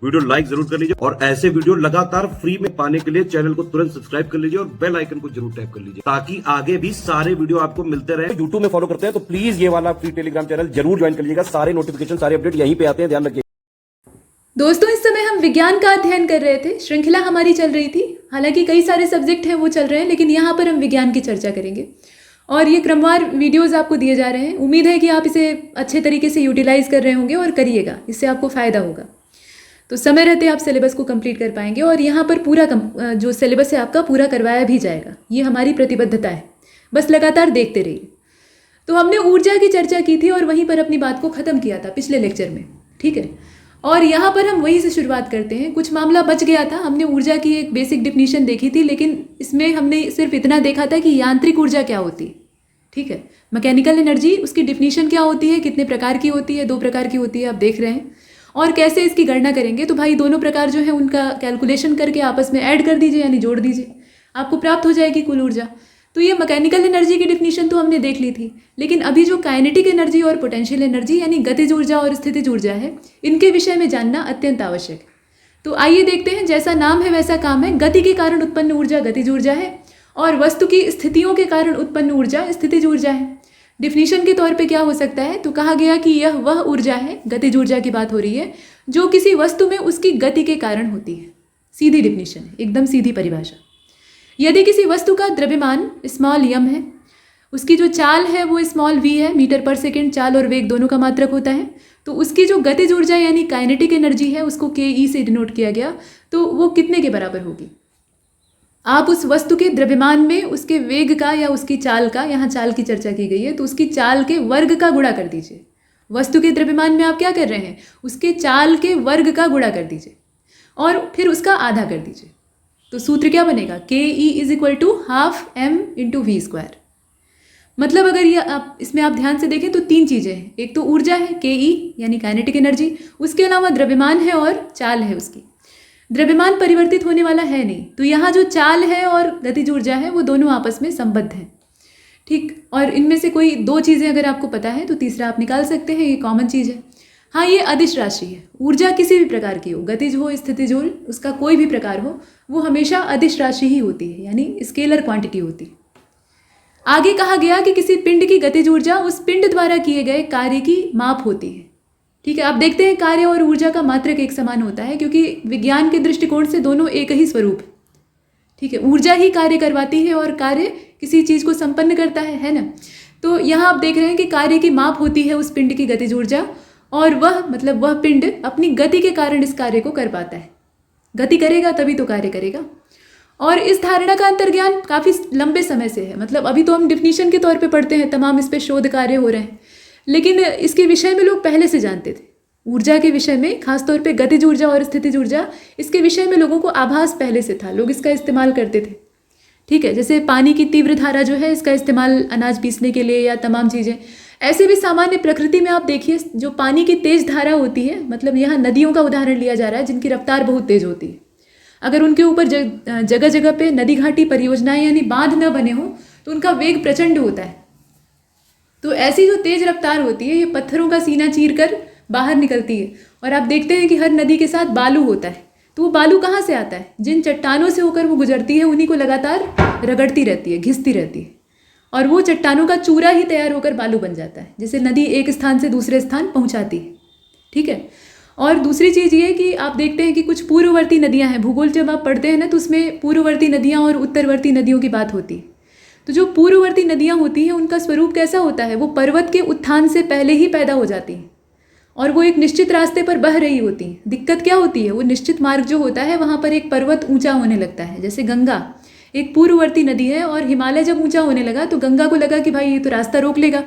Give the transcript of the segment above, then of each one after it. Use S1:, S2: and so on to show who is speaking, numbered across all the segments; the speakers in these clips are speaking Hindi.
S1: वीडियो लाइक जरूर कर लीजिए और ऐसे वीडियो लगातार फ्री में पाने के लिए चैनल को तुरंत सब्सक्राइब कर लीजिए और बेल आइकन को जरूर टैप कर लीजिए ताकि आगे भी सारे वीडियो आपको मिलते रहे। यूट्यूब में फॉलो करते हैं तो प्लीज ये वाला फ्री टेलीग्राम चैनल जरूर ज्वाइन कर लीजिएगा। सारे नोटिफिकेशन सारे अपडेट यहीं पे आते हैं, ध्यान रखिए।
S2: दोस्तों, इस समय हम विज्ञान का अध्ययन कर रहे थे, श्रृंखला हमारी चल रही थी। हालांकि कई सारे सब्जेक्ट हैं वो चल रहे हैं, लेकिन यहाँ पर हम विज्ञान की चर्चा करेंगे और ये क्रमवार वीडियोस आपको दिए जा रहे हैं। उम्मीद है कि आप इसे अच्छे तरीके से यूटिलाइज कर रहे होंगे और करिएगा, इससे आपको फ़ायदा होगा। तो समय रहते आप सिलेबस को कंप्लीट कर पाएंगे और यहाँ पर पूरा जो सिलेबस है आपका पूरा करवाया भी जाएगा। ये हमारी प्रतिबद्धता है, बस लगातार देखते रहिए। तो हमने ऊर्जा की चर्चा की थी और वहीं पर अपनी बात को ख़त्म किया था पिछले लेक्चर में, ठीक है। और यहाँ पर हम वहीं से शुरुआत करते हैं। कुछ मामला बच गया था, हमने ऊर्जा की एक बेसिक डिफिनीशन देखी थी, लेकिन इसमें हमने सिर्फ इतना देखा था कि यांत्रिक ऊर्जा क्या होती है, ठीक है। मैकेनिकल एनर्जी, उसकी डिफिनीशन क्या होती है, कितने प्रकार की होती है, 2 प्रकार की होती है, आप देख रहे हैं। और कैसे इसकी गणना करेंगे, तो भाई दोनों प्रकार जो है उनका कैलकुलेशन करके आपस में ऐड कर दीजिए, यानी जोड़ दीजिए, आपको प्राप्त हो जाएगी कुल ऊर्जा। तो ये मैकेनिकल एनर्जी की डिफिनीशन तो हमने देख ली थी, लेकिन अभी जो काइनेटिक एनर्जी और पोटेंशियल एनर्जी यानी गतिज ऊर्जा और स्थितिज ऊर्जा है, इनके विषय में जानना अत्यंत आवश्यक है। तो आइए देखते हैं, जैसा नाम है वैसा काम है। गति के कारण उत्पन्न ऊर्जा गतिज ऊर्जा है और वस्तु की स्थितियों के कारण उत्पन्न ऊर्जा स्थितिज ऊर्जा है। डिफिनीशन के तौर पे क्या हो सकता है, तो कहा गया कि यह वह ऊर्जा है, गतिज ऊर्जा की बात हो रही है, जो किसी वस्तु में उसकी गति के कारण होती है। सीधी डिफिनीशन है, एकदम सीधी परिभाषा। यदि किसी वस्तु का द्रव्यमान स्मॉल m है, उसकी जो चाल है वो स्मॉल v है, मीटर पर सेकेंड, चाल और वेग दोनों का मात्रक होता है, तो उसकी जो गतिज ऊर्जा यानी काइनेटिक एनर्जी है उसको ke से डिनोट किया गया, तो वो कितने के बराबर होगी। आप उस वस्तु के द्रव्यमान में उसके वेग का या उसकी चाल का, यहाँ चाल की चर्चा की गई है, तो उसकी चाल के वर्ग का गुणा कर दीजिए। वस्तु के द्रव्यमान में आप क्या कर रहे हैं, उसके चाल के वर्ग का गुणा कर दीजिए और फिर उसका आधा कर दीजिए। तो सूत्र क्या बनेगा, ke is equal to half m into v square. मतलब अगर ये आप इसमें आप ध्यान से देखें तो 3 चीज़ें हैं। एक तो ऊर्जा है ke यानी काइनेटिक एनर्जी, उसके अलावा द्रव्यमान है और चाल है उसकी। द्रव्यमान परिवर्तित होने वाला है नहीं, तो यहाँ जो चाल है और गतिज ऊर्जा है वो दोनों आपस में संबद्ध हैं, ठीक। और इनमें से कोई 2 चीज़ें अगर आपको पता है तो तीसरा आप निकाल सकते हैं, ये कॉमन चीज़ है। हाँ, ये अदिश राशि है। ऊर्जा किसी भी प्रकार की हो, गतिज हो, स्थितिज हो, उसका कोई भी प्रकार हो, वो हमेशा अदिश राशि ही होती है, यानी स्केलर क्वांटिटी होती है। आगे कहा गया कि किसी पिंड की गतिज ऊर्जा उस पिंड द्वारा किए गए कार्य की माप होती है, ठीक है। आप देखते हैं कार्य और ऊर्जा का मात्रक एक समान होता है, क्योंकि विज्ञान के दृष्टिकोण से दोनों एक ही स्वरूप है, ठीक है। ऊर्जा ही कार्य करवाती है और कार्य किसी चीज़ को संपन्न करता है ना। तो यहाँ आप देख रहे हैं कि कार्य की माप होती है उस पिंड की गतिज ऊर्जा, और वह पिंड अपनी गति के कारण इस कार्य को कर पाता है। गति करेगा तभी तो कार्य करेगा। और इस धारणा का अंतर्ज्ञान काफ़ी लंबे समय से है, मतलब अभी तो हम डिफिनीशन के तौर पे पढ़ते हैं, तमाम इस पर शोध कार्य हो रहे हैं, लेकिन इसके विषय में लोग पहले से जानते थे। ऊर्जा के विषय में, खासतौर पे गतिज ऊर्जा और स्थितिज ऊर्जा, इसके विषय में लोगों को आभास पहले से था, लोग इसका इस्तेमाल करते थे, ठीक है। जैसे पानी की तीव्र धारा जो है, इसका इस्तेमाल अनाज पीसने के लिए या तमाम चीज़ें। ऐसे भी सामान्य प्रकृति में आप देखिए, जो पानी की तेज धारा होती है, मतलब यहाँ नदियों का उदाहरण लिया जा रहा है जिनकी रफ्तार बहुत तेज होती है। अगर उनके ऊपर जगह जगह पे नदी घाटी परियोजनाएं यानी बांध न बने हों तो उनका वेग प्रचंड होता है। तो ऐसी जो तेज रफ्तार होती है, ये पत्थरों का सीना चीर कर बाहर निकलती है। और आप देखते हैं कि हर नदी के साथ बालू होता है, तो वो बालू कहाँ से आता है, जिन चट्टानों से होकर वो गुजरती है उन्हीं को लगातार रगड़ती रहती है, घिसती रहती है, और वो चट्टानों का चूरा ही तैयार होकर बालू बन जाता है, जिसे नदी एक स्थान से दूसरे स्थान पहुँचाती है, ठीक है। और दूसरी चीज़ ये है कि आप देखते हैं कि कुछ पूर्ववर्ती नदियाँ हैं। भूगोल जब आप पढ़ते हैं ना, तो उसमें पूर्ववर्ती नदियाँ और उत्तरवर्ती नदियों की बात होती है। तो जो पूर्ववर्ती नदियाँ होती हैं उनका स्वरूप कैसा होता है, वो पर्वत के उत्थान से पहले ही पैदा हो जाती हैं और वो एक निश्चित रास्ते पर बह रही होती हैं। दिक्कत क्या होती है, वो निश्चित मार्ग जो होता है वहाँ पर एक पर्वत ऊंचा होने लगता है। जैसे गंगा एक पूर्ववर्ती नदी है और हिमालय जब ऊंचा होने लगा तो गंगा को लगा कि भाई ये तो रास्ता रोक लेगा,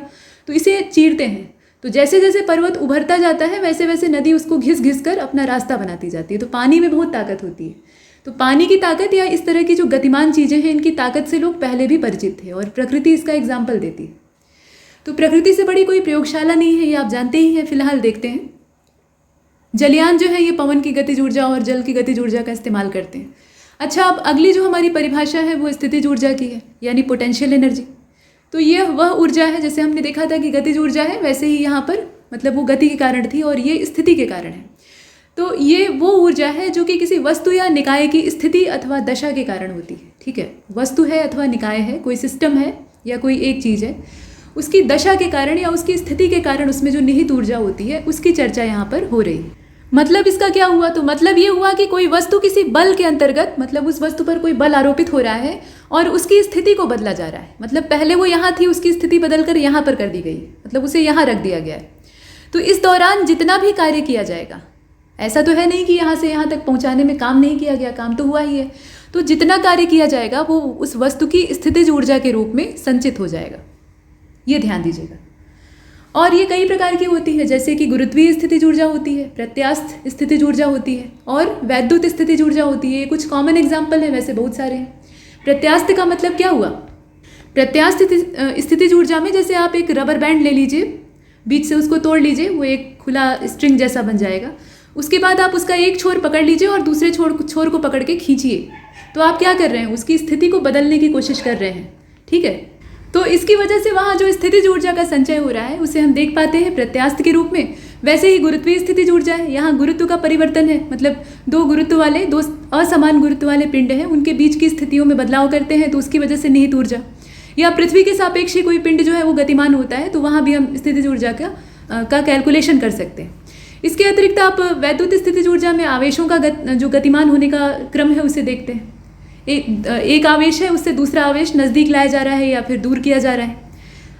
S2: तो इसे चीरते हैं। तो जैसे जैसे पर्वत उभरता जाता है वैसे वैसे नदी उसको घिस घिस कर अपना रास्ता बनाती जाती है। तो पानी में बहुत ताकत होती है। तो पानी की ताकत या इस तरह की जो गतिमान चीज़ें हैं, इनकी ताकत से लोग पहले भी परिचित थे और प्रकृति इसका एग्जाम्पल देती है। तो प्रकृति से बड़ी कोई प्रयोगशाला नहीं है, ये आप जानते ही हैं। फिलहाल देखते हैं जलयान जो है ये पवन की गतिज ऊर्जा और जल की गतिज ऊर्जा का इस्तेमाल करते हैं। अच्छा, अब अगली जो हमारी परिभाषा है वो स्थितिज ऊर्जा की है, यानी पोटेंशियल एनर्जी। तो ये वह ऊर्जा है, जैसे हमने देखा था कि गतिज ऊर्जा है, वैसे ही यहाँ पर मतलब वो गति के कारण थी और ये स्थिति के कारण है। तो ये वो ऊर्जा है जो कि किसी वस्तु या निकाय की स्थिति अथवा दशा के कारण होती है। ठीक है, वस्तु है अथवा निकाय है, कोई सिस्टम है या कोई एक चीज़ है, उसकी दशा के कारण या उसकी स्थिति के कारण उसमें जो निहित ऊर्जा होती है उसकी चर्चा यहाँ पर हो रही है। मतलब इसका क्या हुआ? तो मतलब ये हुआ कि कोई वस्तु किसी बल के अंतर्गत, मतलब उस वस्तु पर कोई बल आरोपित हो रहा है और उसकी स्थिति को बदला जा रहा है। मतलब पहले वो यहाँ थी, उसकी स्थिति बदलकर यहाँ पर कर दी गई है, मतलब उसे यहाँ रख दिया गया है। तो इस दौरान जितना भी कार्य किया जाएगा, ऐसा तो है नहीं कि यहाँ से यहाँ तक पहुँचाने में काम नहीं किया गया, काम तो हुआ ही है। तो जितना कार्य किया जाएगा वो उस वस्तु की स्थितिज ऊर्जा के रूप में संचित हो जाएगा, ये ध्यान दीजिएगा। और ये कई प्रकार की होती है, जैसे कि गुरुत्वीय स्थितिज ऊर्जा होती है, प्रत्यास्थ स्थितिज ऊर्जा होती है और वैद्युत स्थितिज ऊर्जा होती है। ये कुछ कॉमन एग्जाम्पल हैं, वैसे बहुत सारे हैं। प्रत्यास्थ का मतलब क्या हुआ? प्रत्यास्थ स्थितिज ऊर्जा में जैसे आप एक रबर बैंड ले लीजिए, बीच से उसको तोड़ लीजिए, वो एक खुला स्ट्रिंग जैसा बन जाएगा। उसके बाद आप उसका एक छोर पकड़ लीजिए और दूसरे छोर को पकड़ के खींचिए, तो आप क्या कर रहे हैं? उसकी स्थिति को बदलने की कोशिश कर रहे हैं। ठीक है, तो इसकी वजह से वहाँ जो स्थितिज ऊर्जा का संचय हो रहा है उसे हम देख पाते हैं प्रत्यास्थ के रूप में। वैसे ही गुरुत्वीय स्थितिज ऊर्जा है, यहाँ गुरुत्व का परिवर्तन है, मतलब दो असमान गुरुत्व वाले पिंड हैं, उनके बीच की स्थितियों में बदलाव करते हैं, तो उसकी वजह से निहित ऊर्जा। या पृथ्वी के सापेक्ष ही कोई पिंड जो है वो गतिमान होता है, तो वहाँ भी हम स्थितिज ऊर्जा का कैलकुलेशन कर सकते हैं। इसके अतिरिक्त आप वैद्युत स्थितिज ऊर्जा में आवेशों का जो गतिमान होने का क्रम है उसे देखते हैं। एक आवेश है, उससे दूसरा आवेश नज़दीक लाया जा रहा है या फिर दूर किया जा रहा है।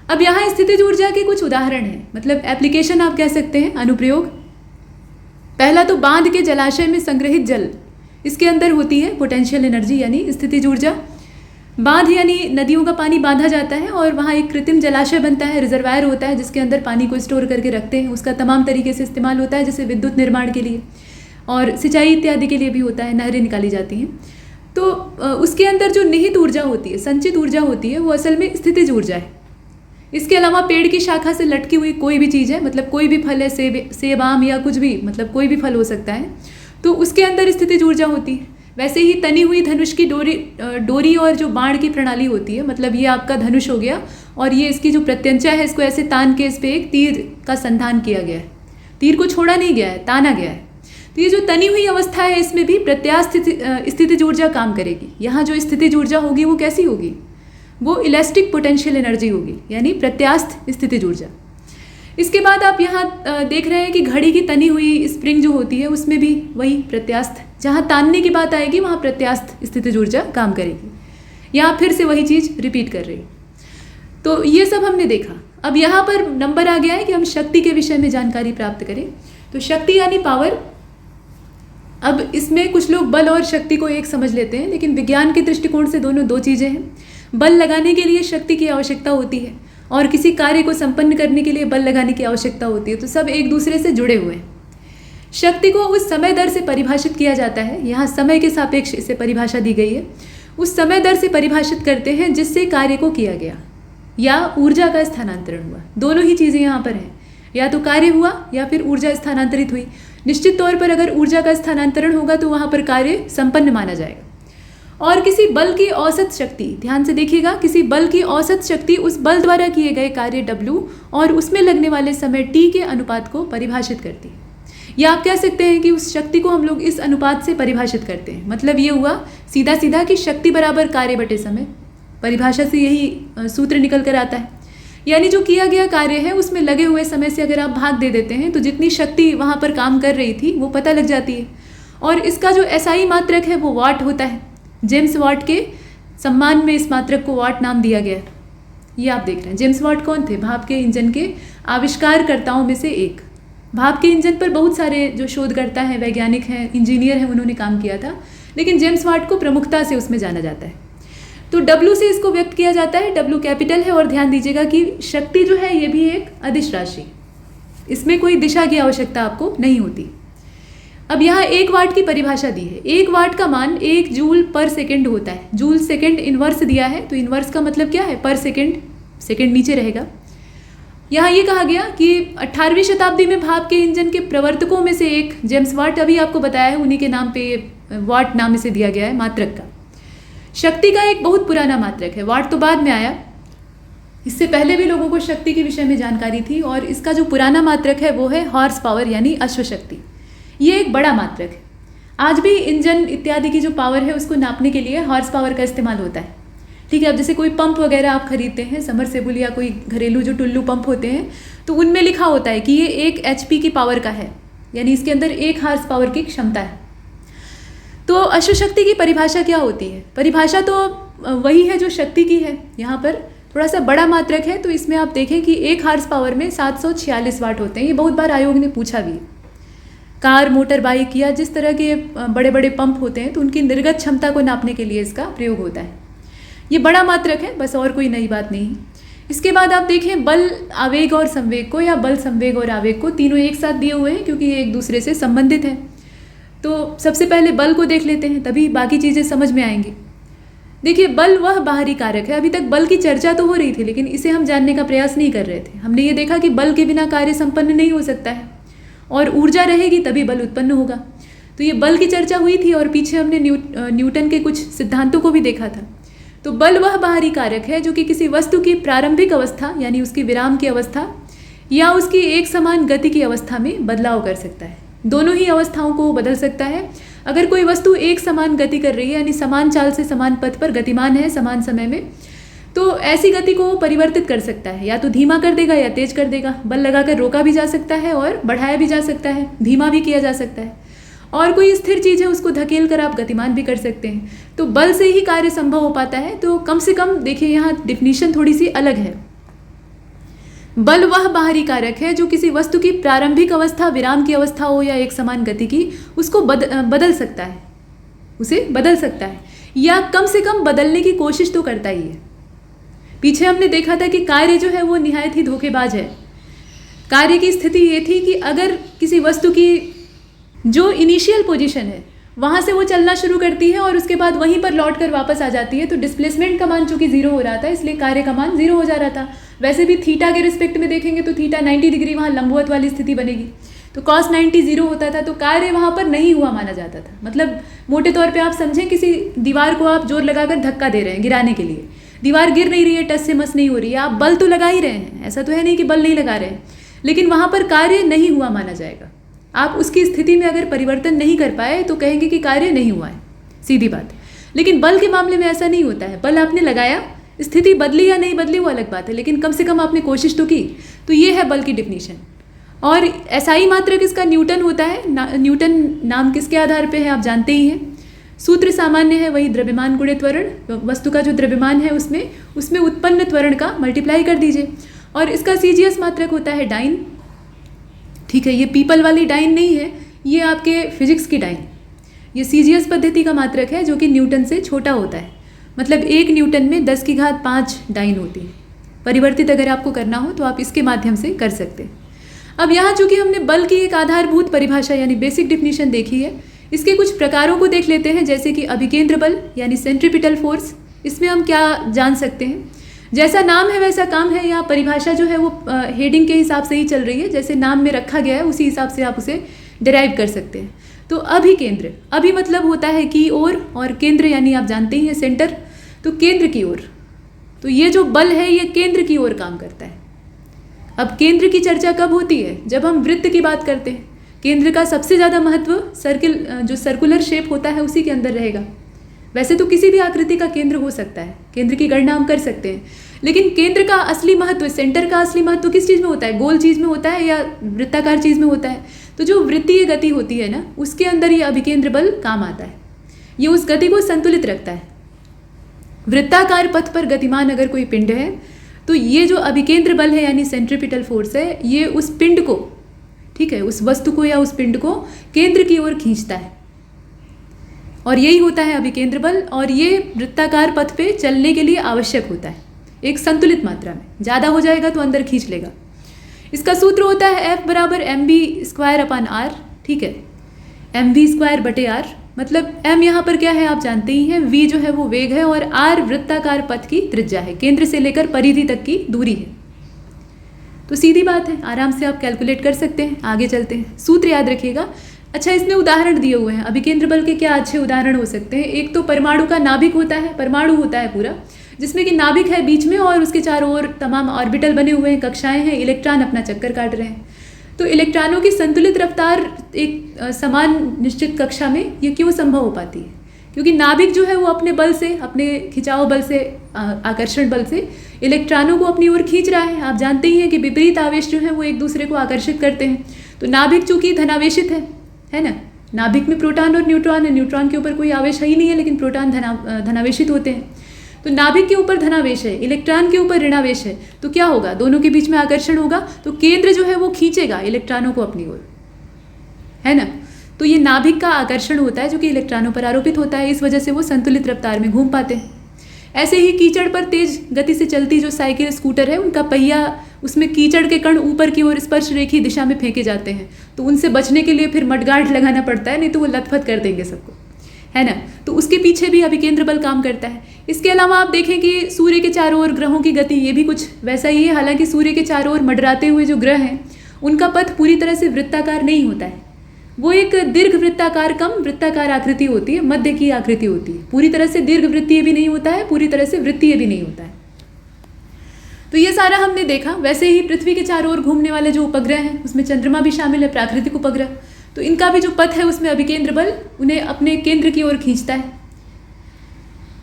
S2: अब यहाँ स्थितिज ऊर्जा के कुछ उदाहरण हैं, मतलब एप्लीकेशन आप कह सकते हैं, अनुप्रयोग। पहला तो बांध के जलाशय में संग्रहित जल, इसके अंदर होती है पोटेंशियल एनर्जी यानी स्थितिज ऊर्जा। बांध यानी नदियों का पानी बांधा जाता है और वहाँ एक कृत्रिम जलाशय बनता है, रिजर्वायर होता है जिसके अंदर पानी को स्टोर करके रखते हैं। उसका तमाम तरीके से इस्तेमाल होता है, जैसे विद्युत निर्माण के लिए और सिंचाई इत्यादि के लिए भी होता है, नहरें निकाली जाती हैं। तो उसके अंदर जो निहित ऊर्जा होती है, संचित ऊर्जा होती है, वो असल में स्थितिज ऊर्जा है। इसके अलावा पेड़ की शाखा से लटकी हुई कोई भी चीज़ है, मतलब कोई भी फल है, सेब आम या कुछ भी, मतलब कोई भी फल हो सकता है, तो उसके अंदर स्थितिज ऊर्जा होती है। वैसे ही तनी हुई धनुष की डोरी और जो बाण की प्रणाली होती है, मतलब ये आपका धनुष हो गया और ये इसकी जो प्रत्यंचा है, इसको ऐसे तान के इस पर एक तीर का संधान किया गया है। तीर को छोड़ा नहीं गया है, ताना गया है। तो ये जो तनी हुई अवस्था है, इसमें भी प्रत्यास्थ स्थितिज ऊर्जा काम करेगी। यहाँ जो स्थितिज ऊर्जा होगी वो कैसी होगी? वो इलास्टिक पोटेंशियल एनर्जी होगी, यानी प्रत्यास्थ स्थितिज ऊर्जा। इसके बाद आप यहाँ देख रहे हैं कि घड़ी की तनी हुई स्प्रिंग जो होती है उसमें भी वही प्रत्यास्थ, जहाँ तानने की बात आएगी वहाँ प्रत्यास्थ स्थितिज ऊर्जा काम करेगी। यहाँ फिर से वही चीज़ रिपीट कर रही। तो ये सब हमने देखा। अब यहाँ पर नंबर आ गया है कि हम शक्ति के विषय में जानकारी प्राप्त करें। तो शक्ति यानी पावर। अब इसमें कुछ लोग बल और शक्ति को एक समझ लेते हैं, लेकिन विज्ञान के दृष्टिकोण से दोनों दो चीज़ें हैं। बल लगाने के लिए शक्ति की आवश्यकता होती है और किसी कार्य को संपन्न करने के लिए बल लगाने की आवश्यकता होती है, तो सब एक दूसरे से जुड़े हुए हैं। शक्ति को उस समय दर से परिभाषित किया जाता है, यहाँ समय के सापेक्ष इसे परिभाषा दी गई है। उस समय दर से परिभाषित करते हैं जिससे कार्य को किया गया या ऊर्जा का स्थानांतरण हुआ। दोनों ही चीज़ें यहाँ पर हैं, या तो कार्य हुआ या फिर ऊर्जा स्थानांतरित हुई। निश्चित तौर पर अगर ऊर्जा का स्थानांतरण होगा तो वहाँ पर कार्य संपन्न माना जाएगा। और किसी बल की औसत शक्ति, ध्यान से देखिएगा, किसी बल की औसत शक्ति उस बल द्वारा किए गए कार्य W और उसमें लगने वाले समय T के अनुपात को परिभाषित करती है। या आप कह सकते हैं कि उस शक्ति को हम लोग इस अनुपात से परिभाषित करते हैं। मतलब ये हुआ सीधा सीधा कि शक्ति बराबर कार्य बटे समय। परिभाषा से यही सूत्र निकल कर आता है। यानी जो किया गया कार्य है उसमें लगे हुए समय से अगर आप भाग दे देते हैं तो जितनी शक्ति वहाँ पर काम कर रही थी वो पता लग जाती है। और इसका जो SI मात्रक है वो वाट होता है। जेम्स वाट के सम्मान में इस मात्रक को वाट नाम दिया गया है। ये आप देख रहे हैं। जेम्स वाट कौन थे? भाप के इंजन के आविष्कारकर्ताओं में से एक। भाप के इंजन पर बहुत सारे जो शोधकर्ता हैं, वैज्ञानिक हैं, इंजीनियर हैं, उन्होंने काम किया था, लेकिन जेम्स वाट को प्रमुखता से उसमें जाना जाता है। तो W से इसको व्यक्त किया जाता है। W कैपिटल है और ध्यान दीजिएगा कि शक्ति जो है ये भी एक अदिश राशि, इसमें कोई दिशा की आवश्यकता आपको नहीं होती। अब यहाँ 1 वाट की परिभाषा दी है। 1 वाट का मान 1 जूल पर सेकेंड होता है। जूल सेकेंड इनवर्स दिया है, तो इनवर्स का मतलब क्या है? पर सेकेंड, सेकेंड नीचे रहेगा। यहाँ ये कहा गया कि 18वीं शताब्दी में भाप के इंजन के प्रवर्तकों में से एक जेम्स वाट, अभी आपको बताया है, उन्हीं के नाम पे वाट नाम इसे दिया गया है मात्रक का। शक्ति का एक बहुत पुराना मात्रक है। वाट तो बाद में आया, इससे पहले भी लोगों को शक्ति के विषय में जानकारी थी। और इसका जो पुराना मात्रक है वो है हॉर्स पावर यानी अश्व शक्ति। ये एक बड़ा मात्रक है। आज भी इंजन इत्यादि की जो पावर है उसको नापने के लिए हॉर्स पावर का इस्तेमाल होता है। ठीक है, अब जैसे कोई पंप वगैरह आप खरीदते हैं, समरसेबुल या कोई घरेलू जो टुल्लू पंप होते हैं, तो उनमें लिखा होता है कि ये 1 HP की पावर का है, यानी इसके अंदर 1 हॉर्स पावर की क्षमता है। तो अश्वशक्ति की परिभाषा क्या होती है? परिभाषा तो वही है जो शक्ति की है। यहाँ पर थोड़ा सा बड़ा मात्रक है, तो इसमें आप देखें कि 1 हॉर्स पावर में 746 वाट होते हैं। ये बहुत बार आयोग ने पूछा भी है। कार, मोटर बाइक या जिस तरह के बड़े बड़े पंप होते हैं, तो उनकी निर्गत क्षमता को नापने के लिए इसका प्रयोग होता है। ये बड़ा मात्रक है, बस और कोई नई बात नहीं। इसके बाद आप देखें बल, आवेग और संवेग को, या बल, संवेग और आवेग को, तीनों एक साथ दिए हुए हैं क्योंकि ये एक दूसरे से संबंधित हैं। तो सबसे पहले बल को देख लेते हैं, तभी बाकी चीज़ें समझ में आएंगी। देखिए, बल वह बाहरी कारक है। अभी तक बल की चर्चा तो हो रही थी, लेकिन इसे हम जानने का प्रयास नहीं कर रहे थे। हमने ये देखा कि बल के बिना कार्य संपन्न नहीं हो सकता है, और ऊर्जा रहेगी तभी बल उत्पन्न होगा। तो ये बल की चर्चा हुई थी, और पीछे हमने न्यूटन के कुछ सिद्धांतों को भी देखा था। तो बल वह बाहरी कारक है जो कि किसी वस्तु की प्रारंभिक अवस्था, यानी उसकी विराम की अवस्था, या उसकी एक समान गति की अवस्था में बदलाव कर सकता है। दोनों ही अवस्थाओं को बदल सकता है। अगर कोई वस्तु एक समान गति कर रही है, यानी समान चाल से समान पथ पर गतिमान है समान समय में, तो ऐसी गति को परिवर्तित कर सकता है। या तो धीमा कर देगा या तेज कर देगा। बल लगाकर रोका भी जा सकता है और बढ़ाया भी जा सकता है, धीमा भी किया जा सकता है। और कोई स्थिर चीज़ है, उसको धकेल कर आप गतिमान भी कर सकते हैं। तो बल से ही कार्य संभव हो पाता है। तो कम से कम देखिए, यहाँ डिफिनीशन थोड़ी सी अलग है। बल वह बाहरी कारक है जो किसी वस्तु की प्रारंभिक अवस्था, विराम की अवस्था हो या एक समान गति की, उसको बदल सकता है, उसे बदल सकता है, या कम से कम बदलने की कोशिश तो करता ही है। पीछे हमने देखा था कि कार्य जो है वो निहायत ही धोखेबाज है। कार्य की स्थिति ये थी कि अगर किसी वस्तु की जो इनिशियल पोजीशन है वहाँ से वो चलना शुरू करती है और उसके बाद वहीं पर लौट कर वापस आ जाती है, तो डिस्प्लेसमेंट का मान चूंकि 0 हो रहा था, इसलिए कार्य का मान 0 हो जा रहा था। वैसे भी थीटा के रिस्पेक्ट में देखेंगे तो थीटा 90 डिग्री वहाँ लंबवत वाली स्थिति बनेगी, तो cos 90 0 होता था, तो कार्य वहाँ पर नहीं हुआ माना जाता था। मतलब मोटे तौर पे आप समझें, किसी दीवार को आप जोर लगाकर धक्का दे रहे हैं गिराने के लिए, दीवार गिर नहीं रही है, टस से मस नहीं हो रही है, आप बल तो लगा ही रहे हैं, ऐसा तो है नहीं कि बल नहीं लगा रहे हैं, लेकिन वहाँ पर कार्य नहीं हुआ माना जाएगा। आप उसकी स्थिति में अगर परिवर्तन नहीं कर पाए तो कहेंगे कि कार्य नहीं हुआ है, सीधी बात। लेकिन बल के मामले में ऐसा नहीं होता है। बल आपने लगाया, स्थिति बदली या नहीं बदली वो अलग बात है, लेकिन कम से कम आपने कोशिश तो की। तो ये है बल की डिफिनीशन। और SI मात्रक इसका न्यूटन होता है। न्यूटन नाम किसके आधार पर है आप जानते ही हैं। सूत्र सामान्य है, वही द्रव्यमान गुणे त्वरण, वस्तु का जो द्रव्यमान है उसमें उत्पन्न त्वरण का मल्टीप्लाई कर दीजिए। और इसका CGS मात्रक होता है डाइन। ठीक है, ये पीपल वाली डाइन नहीं है, ये आपके फिजिक्स की डाइन। ये CGS पद्धति का मात्रक है जो कि न्यूटन से छोटा होता है। मतलब 1 न्यूटन में 10⁵5 डाइन होती है। परिवर्तित अगर आपको करना हो तो आप इसके माध्यम से कर सकते हैं। अब यहाँ चूंकि हमने बल की एक आधारभूत परिभाषा यानी बेसिक डिफिनीशन देखी है, इसके कुछ प्रकारों को देख लेते हैं, जैसे कि अभिकेंद्र बल यानी सेंट्रीपिटल फोर्स। इसमें हम क्या जान सकते हैं, जैसा नाम है वैसा काम है। यहाँ परिभाषा जो है वो हेडिंग के हिसाब से ही चल रही है, जैसे नाम में रखा गया है उसी हिसाब से आप उसे डिराइव कर सकते हैं। तो अभिकेंद्र, अभि मतलब होता है की ओर, और केंद्र यानी आप जानते ही हैं सेंटर, तो केंद्र की ओर। तो ये जो बल है ये केंद्र की ओर काम करता है। अब केंद्र की चर्चा कब होती है, जब हम वृत्त की बात करते हैं। केंद्र का सबसे ज़्यादा महत्व जो सर्कुलर शेप होता है उसी के अंदर रहेगा। वैसे तो किसी भी आकृति का केंद्र हो सकता है, केंद्र की गणना हम कर सकते हैं, लेकिन केंद्र का असली महत्व, सेंटर का असली महत्व किस चीज़ में होता है, गोल चीज़ में होता है या वृत्ताकार चीज़ में होता है। तो जो वृत्तीय गति होती है ना, उसके अंदर ये अभिकेंद्र बल काम आता है। ये उस गति को संतुलित रखता है। वृत्ताकार पथ पर गतिमान अगर कोई पिंड है तो ये जो अभिकेंद्र बल है यानी सेंट्रीपिटल फोर्स है, ये उस पिंड को, ठीक है, उस वस्तु को या उस पिंड को केंद्र की ओर खींचता है, और यही होता है अभिकेंद्र बल। और ये वृत्ताकार पथ पे चलने के लिए आवश्यक होता है एक संतुलित मात्रा में। ज़्यादा हो जाएगा तो अंदर खींच लेगा। इसका सूत्र होता है F = mv²/r। ठीक है, mv²/r। मतलब m यहाँ पर क्या है आप जानते ही हैं, v जो है वो वेग है, और r वृत्ताकार पथ की त्रिज्या है, केंद्र से लेकर परिधि तक की दूरी है। तो सीधी बात है, आराम से आप कैलकुलेट कर सकते हैं। आगे चलते हैं, सूत्र याद रखिएगा। अच्छा, इसमें उदाहरण दिए हुए हैं। अभिकेंद्र बल के क्या अच्छे उदाहरण हो सकते हैं। एक तो परमाणु का नाभिक होता है, परमाणु होता है पूरा, जिसमें कि नाभिक है बीच में और उसके चारों ओर तमाम ऑर्बिटल बने हुए हैं, कक्षाएं हैं, इलेक्ट्रॉन अपना चक्कर काट रहे हैं। तो इलेक्ट्रॉनों की संतुलित रफ्तार एक समान निश्चित कक्षा में ये क्यों संभव हो पाती है? क्योंकि नाभिक जो है वो अपने बल से, अपने खिंचाव बल से, आकर्षण बल से इलेक्ट्रॉनों को अपनी ओर खींच रहा है। आप जानते ही हैं कि विपरीत आवेश जो है वो एक दूसरे को आकर्षित करते हैं। तो नाभिक चूंकि धनावेशित है ना, नाभिक में प्रोटॉन और न्यूट्रॉन है, न्यूट्रॉन के ऊपर कोई आवेश है ही नहीं है, लेकिन प्रोटॉन धनावेशित होते हैं। तो नाभिक के ऊपर धनावेश है, इलेक्ट्रॉन के ऊपर ऋणावेश है, तो क्या होगा? दोनों के बीच में आकर्षण होगा, तो केंद्र जो है वो खींचेगा इलेक्ट्रॉनों को अपनी ओर, है ना। तो ये नाभिक का आकर्षण होता है जो कि इलेक्ट्रॉनों पर आरोपित होता है, इस वजह से वो संतुलित रफ्तार में घूम पाते हैं। ऐसे ही कीचड़ पर तेज गति से चलती जो साइकिल, स्कूटर है, उनका पहिया, उसमें कीचड़ के कण ऊपर की ओर स्पर्श रेखी दिशा में फेंके जाते हैं, तो उनसे बचने के लिए फिर मडगार्ड लगाना पड़ता है, नहीं तो वो लथपथ कर देंगे सबको, है ना। तो उसके पीछे भी अभिकेंद्र बल काम करता है। इसके अलावा आप देखें कि सूर्य के चारों ओर ग्रहों की गति ये भी कुछ वैसा ही है। हालांकि सूर्य के चारों ओर मंडराते हुए जो ग्रह हैं उनका पथ पूरी तरह से वृत्ताकार नहीं होता है, वो एक दीर्घ वृत्ताकार कम वृत्ताकार आकृति होती है, मध्य की आकृति होती है। पूरी तरह से दीर्घ वृत्तीय भी नहीं होता है, पूरी तरह से वृत्तीय भी नहीं होता है। तो ये सारा हमने देखा। वैसे ही पृथ्वी के चारों ओर घूमने वाले जो उपग्रह हैं उसमें चंद्रमा भी शामिल है, प्राकृतिक उपग्रह, तो इनका भी जो पथ है उसमें अभिकेंद्र बल उन्हें अपने केंद्र की ओर खींचता है।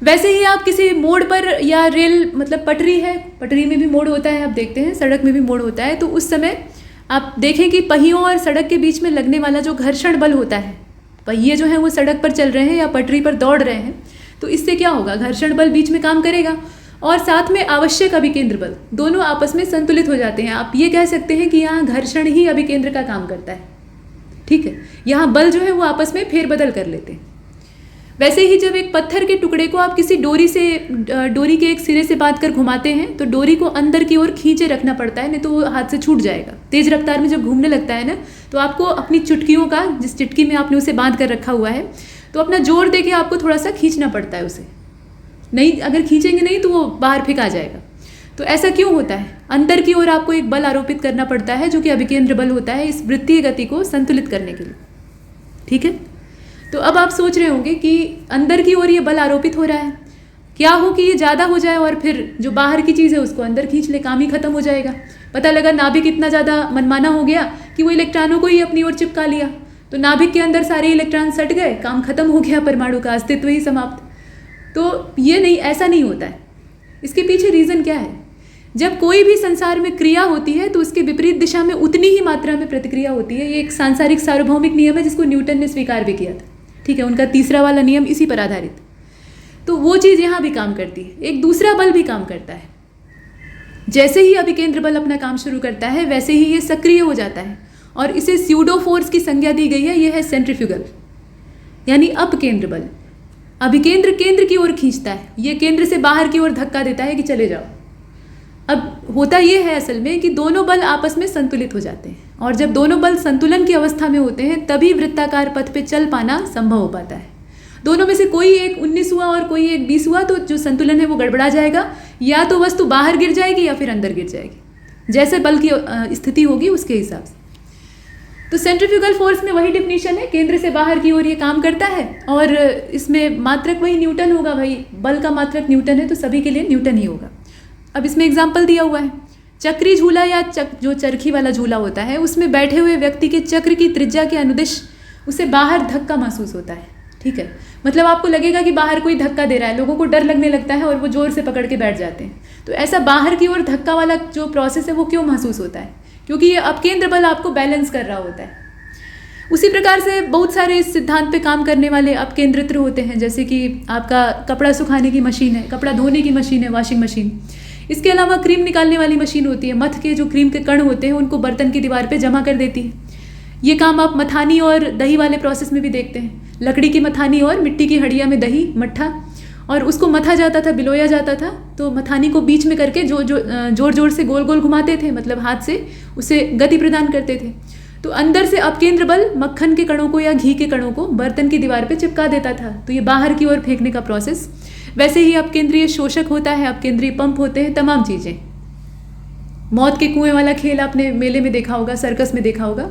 S2: वैसे ही आप किसी मोड़ पर या रेल, मतलब पटरी है, पटरी में भी मोड़ होता है, आप देखते हैं, सड़क में भी मोड़ होता है, तो उस समय आप देखें कि पहियों और सड़क के बीच में लगने वाला जो घर्षण बल होता है, पहिए जो हैं वो सड़क पर चल रहे हैं या पटरी पर दौड़ रहे हैं, तो इससे क्या होगा? घर्षण बल बीच में काम करेगा और साथ में आवश्यक अभिकेंद्र बल, दोनों आपस में संतुलित हो जाते हैं। आप ये कह सकते हैं कि यहाँ घर्षण ही अभिकेंद्र का काम करता है, ठीक है। यहाँ बल जो है वो आपस में फेरबदल कर लेते हैं। वैसे ही जब एक पत्थर के टुकड़े को आप किसी डोरी के एक सिरे से बांध कर घुमाते हैं तो डोरी को अंदर की ओर खींचे रखना पड़ता है, नहीं तो वो हाथ से छूट जाएगा। तेज रफ्तार में जब घूमने लगता है ना, तो आपको अपनी चुटकियों का, जिस चुटकी में आपने उसे बांध कर रखा हुआ है, तो अपना जोर दे के आपको थोड़ा सा खींचना पड़ता है उसे, नहीं अगर खींचेंगे नहीं तो वो बाहर फेंका जाएगा। तो ऐसा क्यों होता है? अंदर की ओर आपको एक बल आरोपित करना पड़ता है जो कि अभिकेंद्र बल होता है, इस वृत्तीय गति को संतुलित करने के लिए, ठीक है। तो अब आप सोच रहे होंगे कि अंदर की ओर ये बल आरोपित हो रहा है, क्या हो कि ये ज़्यादा हो जाए और फिर जो बाहर की चीज़ है उसको अंदर खींच ले, काम ही खत्म हो जाएगा। पता लगा नाभिक इतना ज़्यादा मनमाना हो गया कि वो इलेक्ट्रॉनों को ही अपनी ओर चिपका लिया, तो नाभिक के अंदर सारे इलेक्ट्रॉन सट गए, काम खत्म हो गया, परमाणु का अस्तित्व ही समाप्त। तो ये नहीं, ऐसा नहीं होता है। इसके पीछे रीज़न क्या है? जब कोई भी संसार में क्रिया होती है तो उसके विपरीत दिशा में उतनी ही मात्रा में प्रतिक्रिया होती है। ये एक सांसारिक सार्वभौमिक नियम है जिसको न्यूटन ने स्वीकार भी किया था, ठीक है। उनका तीसरा वाला नियम इसी पर आधारित। तो वो चीज़ यहाँ भी काम करती है। एक दूसरा बल भी काम करता है। जैसे ही अभिकेंद्र बल अपना काम शुरू करता है वैसे ही ये सक्रिय हो जाता है और इसे स्यूडो फोर्स की संज्ञा दी गई है। ये है सेंट्रीफ्यूगल, यानी अपकेंद्र बल। अभिकेंद्र केंद्र की ओर खींचता है, ये केंद्र से बाहर की ओर धक्का देता है कि चले जाओ। अब होता ये है असल में कि दोनों बल आपस में संतुलित हो जाते हैं, और जब दोनों बल संतुलन की अवस्था में होते हैं तभी वृत्ताकार पथ पे चल पाना संभव हो पाता है। दोनों में से कोई एक 19 हुआ और कोई एक 20 हुआ तो जो संतुलन है वो गड़बड़ा जाएगा, या तो वस्तु बाहर गिर जाएगी या फिर अंदर गिर जाएगी, जैसे बल की स्थिति होगी उसके हिसाब से। तो सेंट्रीफ्यूगल फोर्स में वही डिफिनीशन है, केंद्र से बाहर की ओर ये काम करता है और इसमें मात्रक वही न्यूटन होगा। भाई बल का मात्रक न्यूटन है तो सभी के लिए न्यूटन ही होगा। अब इसमें एग्जाम्पल दिया हुआ है, चक्री झूला या जो चरखी वाला झूला होता है उसमें बैठे हुए व्यक्ति के चक्र की त्रिज्या के अनुदिश उसे बाहर धक्का महसूस होता है, ठीक है। मतलब आपको लगेगा कि बाहर कोई धक्का दे रहा है, लोगों को डर लगने लगता है और वो जोर से पकड़ के बैठ जाते हैं। तो ऐसा बाहर की ओर धक्का वाला जो प्रोसेस है वो क्यों महसूस होता है? क्योंकि ये अपकेंद्र बल आपको बैलेंस कर रहा होता है। उसी प्रकार से बहुत सारे इस सिद्धांत पे काम करने वाले अपकेंद्रित्र होते हैं, जैसे कि आपका कपड़ा सुखाने की मशीन है, कपड़ा धोने की मशीन है, वॉशिंग मशीन। इसके अलावा क्रीम निकालने वाली मशीन होती है, मथ के जो क्रीम के कण होते हैं उनको बर्तन की दीवार पे जमा कर देती है। ये काम आप मथानी और दही वाले प्रोसेस में भी देखते हैं, लकड़ी की मथानी और मिट्टी की हड़िया में दही, मट्ठा, और उसको मथा जाता था, बिलोया जाता था। तो मथानी को बीच में करके जोर जोर से गोल गोल घुमाते थे, मतलब हाथ से उसे गति प्रदान करते थे। तो अंदर से अपकेंद्र बल मक्खन के कणों को या घी के कणों को बर्तन की दीवार पे चिपका देता था, तो ये बाहर की ओर फेंकने का प्रोसेस। वैसे ही अपकेंद्रीय शोषक होता है, अपकेंद्रीय पंप होते हैं, तमाम चीज़ें। मौत के कुएं वाला खेल आपने मेले में देखा होगा, सर्कस में देखा होगा,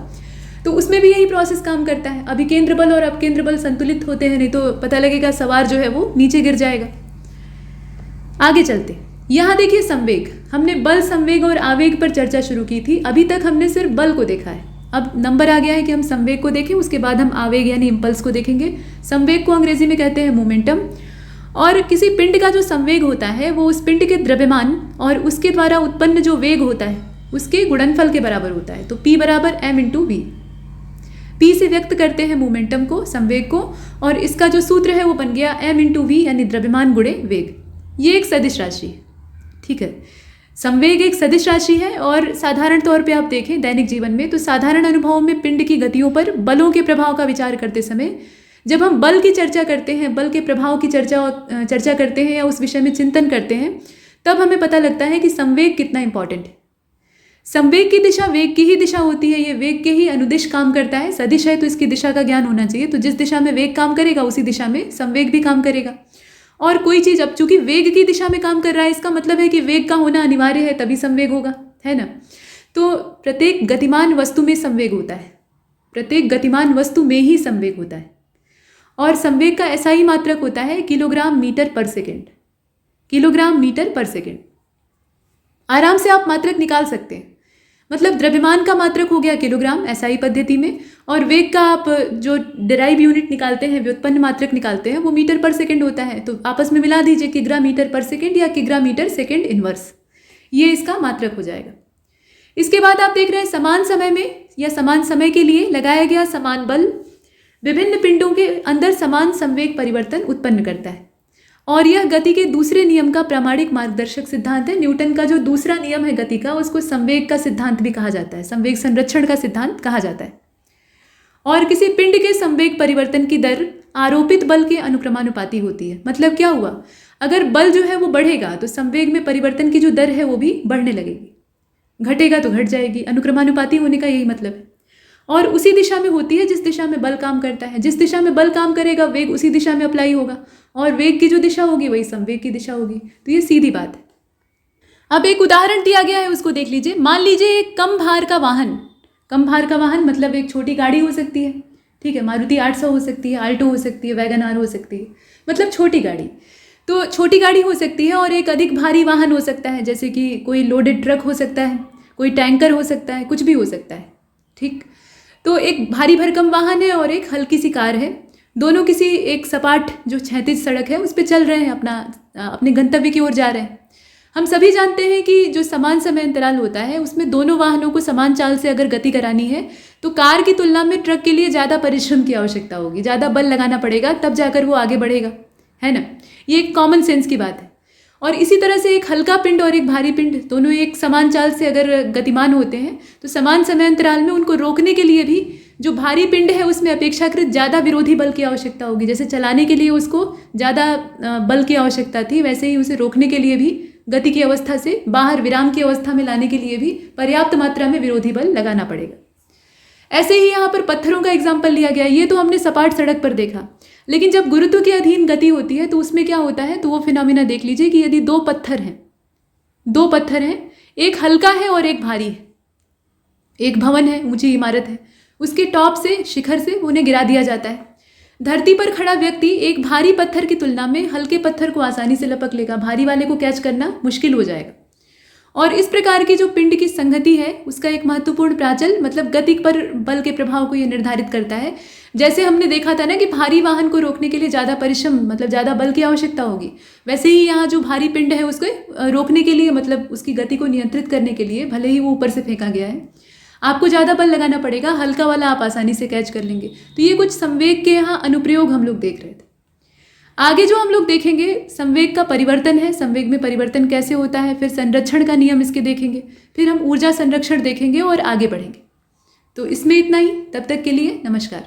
S2: तो उसमें भी यही प्रोसेस काम करता है। अभिकेंद्र बल और अपकेंद्र बल संतुलित होते हैं, नहीं तो पता लगेगा सवार जो है वो नीचे गिर जाएगा। आगे चलते, यहाँ देखिए संवेग। हमने बल, संवेग और आवेग पर चर्चा शुरू की थी। अभी तक हमने सिर्फ बल को देखा है। अब नंबर आ गया है कि हम संवेग को देखें, उसके बाद हम आवेग यानी इम्पल्स को देखेंगे। संवेग को अंग्रेजी में कहते हैं मोमेंटम। और किसी पिंड का जो संवेग होता है वो उस पिंड के द्रव्यमान और उसके द्वारा उत्पन्न जो वेग होता है उसके गुणनफल के बराबर होता है। तो P बराबर m/v। P से व्यक्त करते हैं मोमेंटम को, संवेग को, और इसका जो सूत्र है वो बन गया m/v यानी द्रव्यमान गुणे वेग। ये एक सदिश राशि है, ठीक है। संवेग एक सदिश राशि है और साधारण तौर पे आप देखें दैनिक जीवन में तो साधारण अनुभवों में पिंड की गतियों पर बलों के प्रभाव का विचार करते समय जब हम बल की चर्चा करते हैं, बल के प्रभाव की चर्चा करते हैं या उस विषय में चिंतन करते हैं, तब हमें पता लगता है कि संवेग कितना इंपॉर्टेंट है। संवेग की दिशा वेग की ही दिशा होती है, ये वेग के ही अनुदिश काम करता है। सदिश है तो इसकी दिशा का ज्ञान होना चाहिए। तो जिस दिशा में वेग काम करेगा उसी दिशा में संवेग भी काम करेगा। और कोई चीज़ अब चूंकि वेग की दिशा में काम कर रहा है इसका मतलब है कि वेग का होना अनिवार्य है, तभी संवेग होगा, है ना। तो प्रत्येक गतिमान वस्तु में संवेग होता है, प्रत्येक गतिमान वस्तु में ही संवेग होता है। और संवेग का ऐसा ही मात्रक होता है किलोग्राम मीटर पर सेकेंड, किलोग्राम मीटर पर सेकेंड। आराम से आप मात्रक निकाल सकते हैं, मतलब द्रव्यमान का मात्रक हो गया किलोग्राम एसआई पद्धति में, और वेग का आप जो डिराइव यूनिट निकालते हैं, व्युत्पन्न मात्रक निकालते हैं, वो मीटर पर सेकेंड होता है। तो आपस में मिला दीजिए किग्रा मीटर पर सेकेंड या किग्रा मीटर सेकेंड इनवर्स, ये इसका मात्रक हो जाएगा। इसके बाद आप देख रहे हैं समान समय में या समान समय के लिए लगाया गया समान बल विभिन्न पिंडों के अंदर समान संवेग परिवर्तन उत्पन्न करता है। और यह गति के दूसरे नियम का प्रामाणिक मार्गदर्शक सिद्धांत है। न्यूटन का जो दूसरा नियम है गति का, उसको संवेग का सिद्धांत भी कहा जाता है, संवेग संरक्षण का सिद्धांत कहा जाता है। और किसी पिंड के संवेग परिवर्तन की दर आरोपित बल के अनुक्रमानुपाती होती है। मतलब क्या हुआ, अगर बल जो है वो बढ़ेगा तो संवेग में परिवर्तन की जो दर है वो भी बढ़ने लगेगी, घटेगा तो घट जाएगी। अनुक्रमानुपाती होने का यही मतलब है। और उसी दिशा में होती है जिस दिशा में बल काम करता है। जिस दिशा में बल काम करेगा वेग उसी दिशा में अप्लाई होगा, और वेग की जो दिशा होगी वही संवेग की दिशा होगी। तो ये सीधी बात है। अब एक उदाहरण दिया गया है, उसको देख लीजिए। मान लीजिए एक कम भार का वाहन, कम भार का वाहन मतलब एक छोटी गाड़ी हो सकती है, ठीक है, मारुति 800 हो सकती है, आल्टो हो सकती है, वैगन आर हो सकती है, मतलब छोटी गाड़ी। तो छोटी गाड़ी हो सकती है और एक अधिक भारी वाहन हो सकता है, जैसे कि कोई लोडेड ट्रक हो सकता है, कोई टैंकर हो सकता है, कुछ भी हो सकता है, ठीक। तो एक भारी भरकम वाहन है और एक हल्की सी कार है। दोनों किसी एक सपाट जो क्षैतिज सड़क है उस पर चल रहे हैं, अपने गंतव्य की ओर जा रहे हैं। हम सभी जानते हैं कि जो समान समय अंतराल होता है उसमें दोनों वाहनों को समान चाल से अगर गति करानी है तो कार की तुलना में ट्रक के लिए ज़्यादा परिश्रम की आवश्यकता होगी, ज़्यादा बल लगाना पड़ेगा, तब जाकर वो आगे बढ़ेगा, है ना। ये एक कॉमन सेंस की बात है। और इसी तरह से एक हल्का पिंड और एक भारी पिंड दोनों एक समान चाल से अगर गतिमान होते हैं तो समान समय अंतराल में उनको रोकने के लिए भी जो भारी पिंड है उसमें अपेक्षाकृत ज़्यादा विरोधी बल की आवश्यकता होगी। जैसे चलाने के लिए उसको ज़्यादा बल की आवश्यकता थी, वैसे ही उसे रोकने के लिए भी गति की अवस्था से बाहर विराम की अवस्था में लाने के लिए भी पर्याप्त मात्रा में विरोधी बल लगाना पड़ेगा। ऐसे ही यहाँ पर पत्थरों का एग्जाम्पल लिया गया। ये तो हमने सपाट सड़क पर देखा, लेकिन जब गुरुत्व के अधीन गति होती है तो उसमें क्या होता है, तो वो फिनोमिना देख लीजिए कि यदि दो पत्थर हैं, एक हल्का है और एक भारी है, एक भवन है, ऊंची इमारत है, उसके टॉप से, शिखर से उन्हें गिरा दिया जाता है। धरती पर खड़ा व्यक्ति एक भारी पत्थर की तुलना में हल्के पत्थर को आसानी से लपक लेगा, भारी वाले को कैच करना मुश्किल हो जाएगा। और इस प्रकार की जो पिंड की संगति है उसका एक महत्वपूर्ण प्राचल मतलब गति पर बल के प्रभाव को ये निर्धारित करता है। जैसे हमने देखा था ना कि भारी वाहन को रोकने के लिए ज़्यादा परिश्रम मतलब ज़्यादा बल की आवश्यकता होगी, वैसे ही यहाँ जो भारी पिंड है उसको रोकने के लिए मतलब उसकी गति को नियंत्रित करने के लिए, भले ही वो ऊपर से फेंका गया है, आपको ज़्यादा बल लगाना पड़ेगा, हल्का वाला आप आसानी से कैच कर लेंगे। तो ये कुछ संवेग के यहाँ अनुप्रयोग हम लोग देख रहे थे। आगे जो हम लोग देखेंगे संवेग का परिवर्तन है, संवेग में परिवर्तन कैसे होता है, फिर संरक्षण का नियम इसके देखेंगे, फिर हम ऊर्जा संरक्षण देखेंगे और आगे बढ़ेंगे। तो इसमें इतना ही, तब तक के लिए नमस्कार।